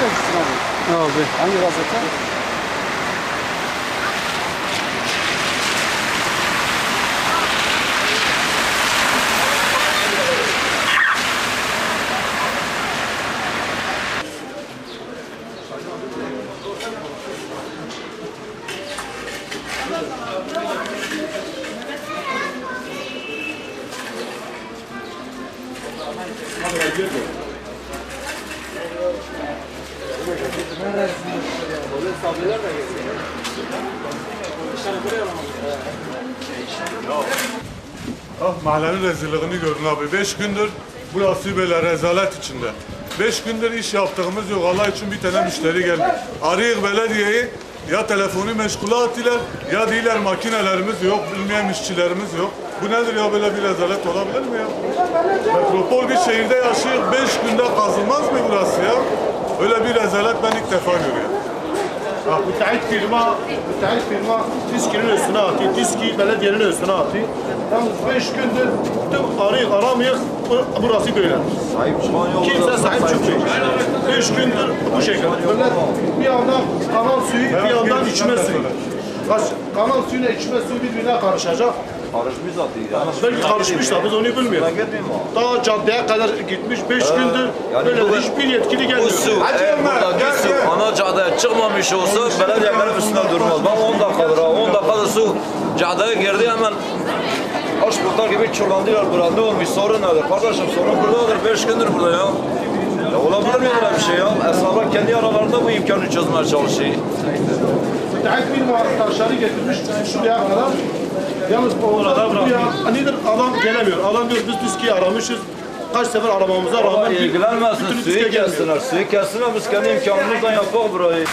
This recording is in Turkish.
gitsin abi. Abi. Hangi gazete? Ah, mahallenin rezilliğini görün abi. 5 gündür burası böyle rezalet içinde. 5 gündür iş yaptığımız yok. Allah için bir tane müşteri geldi. Arayık belediyeyi, ya telefonu meşgule attılar ya değiller makinelerimiz yok, bilmeyen işçilerimiz yok. Bu nedir ya, böyle bir rezalet olabilir mi ya? Metropol bir şehirde yaşayıp 5 günde kazılmaz mı burası ya? Öyle bir rezalet ben ilk defa görüyorum. Müteahhit firma TİSKİ'nin üstüne atıyor. TİSKİ belediyenin üstüne atıyor. Yalnız 5 gündür tüm aramıyor. Burası böyle. Kimse sahip çıkmıyor. 5 gündür bu şekilde. Millet bir yandan kanal suyu, bir yandan içme suyu. Kanal suyuyla içme suyu birbirine karışacak. Karışmış zaten ya. Belki karışmış da biz onu bilmiyoruz. Daha caddeye kadar gitmiş 5 gündür yani böyle bu- hiçbir yetkili Bu gelmiyor. su, eğer buradaki su ana caddeye çıkmamış olsa belediyelerin üstüne durmaz. Bak 10 dakikadır ha, 10 dakikada su caddeye girdi hemen aç kurtlar gibi çullandılar burada. Ne olmuş, sorun nedir? Kardeşim sorun buradadır, 5 gündür burada ya. Ya olabilir mi böyle bir şey ya? Esnaflar kendi aralarında bu imkanı çözmeye çalışıyor. Müteahhit firma taşları getirmiş şuraya kadar. Yalnız orada buraya nedir adam gelemiyor. Adam diyor biz TİSKİ'yi aramışız. Kaç sefer aramamıza Ama rağmen ilgilenmesin, bütün suyu TİSKİ'ye gelmiyor. kessinler. Suyu kessinler, biz kendi imkanımızdan yapalım burayı.